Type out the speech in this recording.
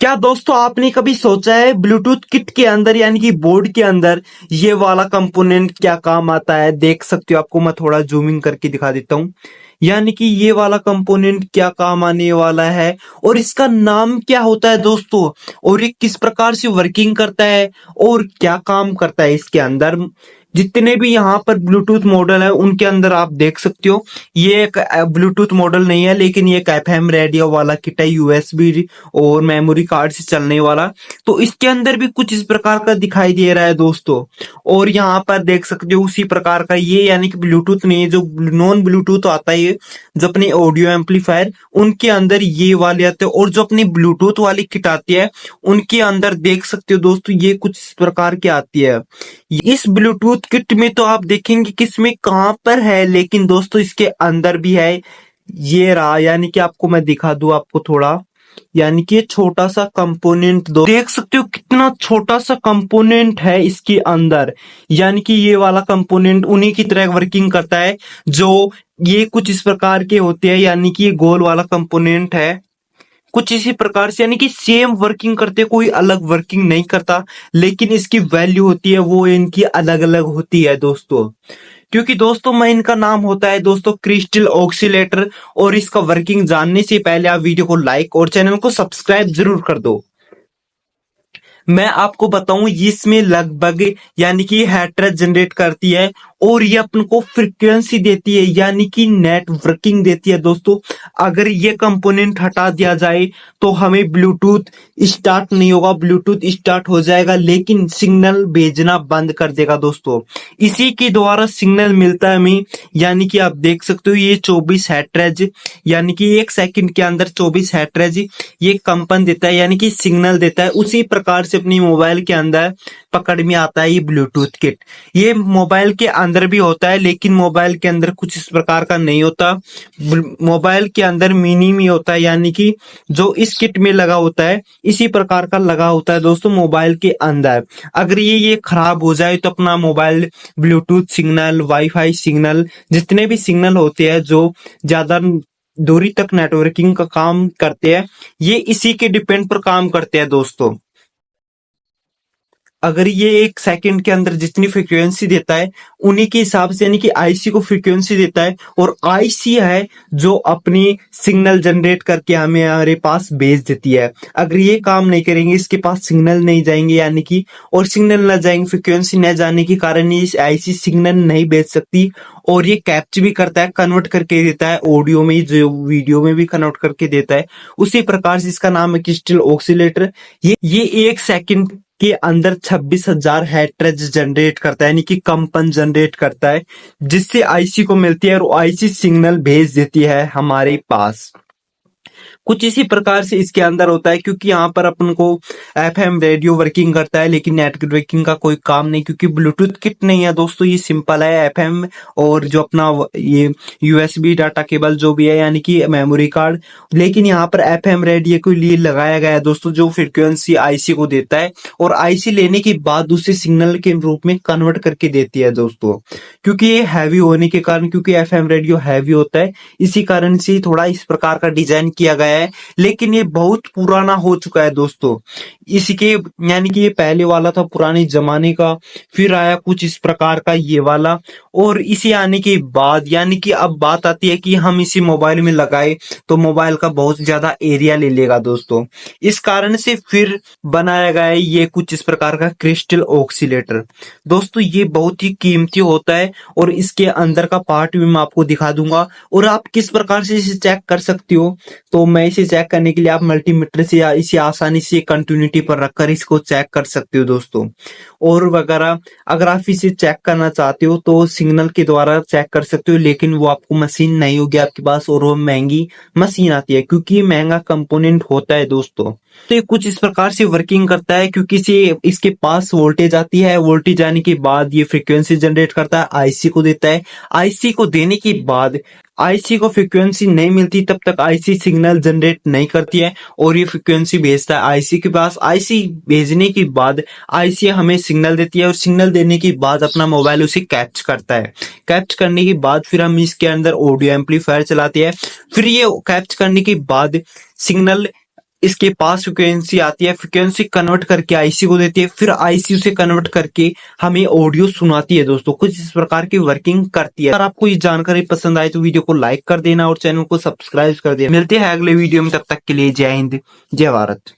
क्या दोस्तों आपने कभी सोचा है ब्लूटूथ किट के अंदर यानी कि बोर्ड के अंदर ये वाला कंपोनेंट क्या काम आता है? देख सकते हो, आपको मैं थोड़ा जूमिंग करके दिखा देता हूँ। यानी कि ये वाला कंपोनेंट क्या काम आने वाला है और इसका नाम क्या होता है दोस्तों, और ये किस प्रकार से वर्किंग करता है और क्या काम करता है इसके अंदर। जितने भी यहाँ पर ब्लूटूथ मॉडल है उनके अंदर आप देख सकते हो, ये एक ब्लूटूथ मॉडल नहीं है, लेकिन ये एक एफएम रेडियो वाला किट है, यूएसबी और मेमोरी कार्ड से चलने वाला। तो इसके अंदर भी कुछ इस प्रकार का दिखाई दे रहा है दोस्तों। और यहाँ पर देख सकते हो उसी प्रकार का ये, यानी कि ब्लूटूथ नहीं है, जो नॉन ब्लूटूथ आता है, ये जो अपने ऑडियो एम्पलीफायर उनके अंदर ये वाले आते हैं। और जो अपनी ब्लूटूथ वाली किट आती है उनके अंदर देख सकते हो दोस्तों, ये कुछ इस प्रकार की आती है। इस ब्लूटूथ किट में तो आप देखेंगे कि इसमें कहाँ पर है, लेकिन दोस्तों इसके अंदर भी है। ये रहा, यानी कि आपको मैं दिखा दूं आपको थोड़ा, यानी कि ये छोटा सा कंपोनेंट दो देख सकते हो, कितना छोटा सा कंपोनेंट है इसके अंदर। यानी कि ये वाला कंपोनेंट उन्हीं की तरह वर्किंग करता है, जो ये कुछ इस प्रकार के होते हैं। यानी कि ये गोल वाला कंपोनेंट है कुछ इसी प्रकार से, यानी कि सेम वर्किंग करते, कोई अलग वर्किंग नहीं करता, लेकिन इसकी वैल्यू होती है वो इनकी अलग अलग होती है दोस्तों। क्योंकि दोस्तों मैं इनका नाम होता है दोस्तों क्रिस्टल ऑक्सीलेटर। और इसका वर्किंग जानने से पहले आप वीडियो को लाइक और चैनल को सब्सक्राइब जरूर कर दो। मैं आपको बताऊं, इसमें लगभग यानी कि हैट्रेस जनरेट करती है और ये अपन को फ्रीक्वेंसी देती है, यानी कि नेटवर्किंग देती है दोस्तों। अगर ये कंपोनेंट हटा दिया जाए तो हमें ब्लूटूथ स्टार्ट नहीं होगा, ब्लूटूथ स्टार्ट हो जाएगा लेकिन सिग्नल भेजना बंद कर देगा दोस्तों। इसी के द्वारा सिग्नल मिलता है हमें, यानी कि आप देख सकते हो ये 24 हैट्रेज, यानी कि 1 सेकंड के अंदर 24 हैट्रेज ये कंपन देता है, यानी कि सिग्नल देता है। उसी प्रकार से अपनी मोबाइल के अंदर पकड़ में आता है ये ब्लूटूथ किट। ये मोबाइल के अंदर भी होता है, लेकिन मोबाइल के अंदर कुछ इस प्रकार का नहीं होता। मोबाइल के अंदर मिनी में होता है, यानी कि जो इस किट में लगा होता है इसी प्रकार का लगा होता है दोस्तों मोबाइल के अंदर। अगर ये खराब हो जाए तो अपना mobile Bluetooth signal, wifi signal, जितने भी सिग्नल होते हैं जो ज्यादा दूरी तक नेटवर्किंग का काम करते हैं, ये इसी के डिपेंड पर काम करते हैं दोस्तों। अगर ये 1 सेकंड के अंदर जितनी फ्रीक्वेंसी देता है उन्हीं के हिसाब से, यानी कि आईसी को फ्रीक्वेंसी देता है, और आईसी है जो अपनी सिग्नल जनरेट करके हमें हमारे पास भेज देती है। अगर ये काम नहीं करेंगे, इसके पास सिग्नल नहीं जाएंगे, यानी कि और सिग्नल ना जाएंगे, फ्रीक्वेंसी न जाने के कारण ये आईसी सिग्नल नहीं भेज सकती। और ये कैप्च भी करता है, कन्वर्ट करके देता है ऑडियो में, जो वीडियो में भी कन्वर्ट करके देता है। उसी प्रकार से इसका नाम है क्रिस्टल ऑक्सीलेटर। ये 1 सेकंड के अंदर 26,000 हैट्रेज जनरेट करता है, यानी कि कंपन जनरेट करता है, जिससे आईसी को मिलती है और आईसी सिग्नल भेज देती है हमारे पास। कुछ इसी प्रकार से इसके अंदर होता है, क्योंकि यहाँ पर अपन को एफएम रेडियो वर्किंग करता है, लेकिन नेटवर्किंग का कोई काम नहीं, क्योंकि ब्लूटूथ किट नहीं है दोस्तों, ये सिंपल है एफएम और जो अपना ये यूएसबी डाटा केबल जो भी है, यानी कि मेमोरी कार्ड। लेकिन यहाँ पर एफएम रेडियो के लिए लगाया गया है दोस्तों, जो फ्रिक्वेंसी आईसी को देता है और आईसी लेने के बाद उसे सिग्नल के रूप में कन्वर्ट करके देती है दोस्तों। क्योंकि ये हैवी होने के कारण, क्योंकि एफएम रेडियो हैवी होता है, इसी कारण से थोड़ा इस प्रकार का डिजाइन किया गया है। लेकिन ये बहुत पुराना हो चुका है दोस्तों, इसके यानी कि ये पहले वाला था पुराने जमाने का, फिर आया कुछ इस प्रकार का ये वाला, और इसे आने के बाद यानी कि अब बात आती है कि हम इसी मोबाइल में लगाए तो मोबाइल का बहुत ज्यादा एरिया ले लेगा दोस्तों। इस कारण से फिर बनाया गया है ये कुछ इस प्रकार का क्रिस्टल ऑक्सीलेटर। दोस्तों ये बहुत ही कीमती होता है और इसके अंदर का पार्ट भी मैं आपको दिखा दूंगा, और आप किस प्रकार से इसे चेक कर सकते हो। तो मैं इसे चेक करने के लिए आप मल्टीमीटर से या इसे आसानी से कंटिन्यूटी पर रखकर इसको चेक कर सकते हो दोस्तों। और वगैरह अगर आप इसे चेक करना चाहते हो तो सिग्नल के द्वारा चेक कर सकते हो, लेकिन वो आपको मशीन नहीं होगी आपके पास, और वो महंगी मशीन आती है, क्योंकि ये महंगा कंपोनेंट होता है दोस्तों। तो ये कुछ इस प्रकार से वर्किंग करता है, क्योंकि इसके पास वोल्टेज आती है, वोल्टेज आने के बाद ये फ्रीक्वेंसी जनरेट करता है, आईसी को देता है। आईसी को देने के बाद आईसी को फ्रीक्वेंसी नहीं मिलती तब तक आईसी सिग्नल जनरेट नहीं करती है, और ये फ्रीक्वेंसी भेजता है आईसी के पास। आईसी भेजने के बाद आईसी हमें सिग्नल देती है, और सिग्नल देने के बाद अपना मोबाइल उसे कैप्च करता है। कैप्च करने के बाद फिर हम इसके अंदर ऑडियो एम्पलीफायर चलाते हैं। फिर ये कैप्च करने के बाद सिग्नल इसके पास फ्रिक्वेंसी आती है, फ्रिक्वेंसी कन्वर्ट करके आईसी को देती है, फिर आईसी उसे कन्वर्ट करके हमें ऑडियो सुनाती है दोस्तों। कुछ इस प्रकार की वर्किंग करती है। अगर आपको ये जानकारी पसंद आए तो वीडियो को लाइक कर देना और चैनल को सब्सक्राइब कर देना। मिलते हैं अगले वीडियो में, तब तक के लिए जय हिंद, जय भारत।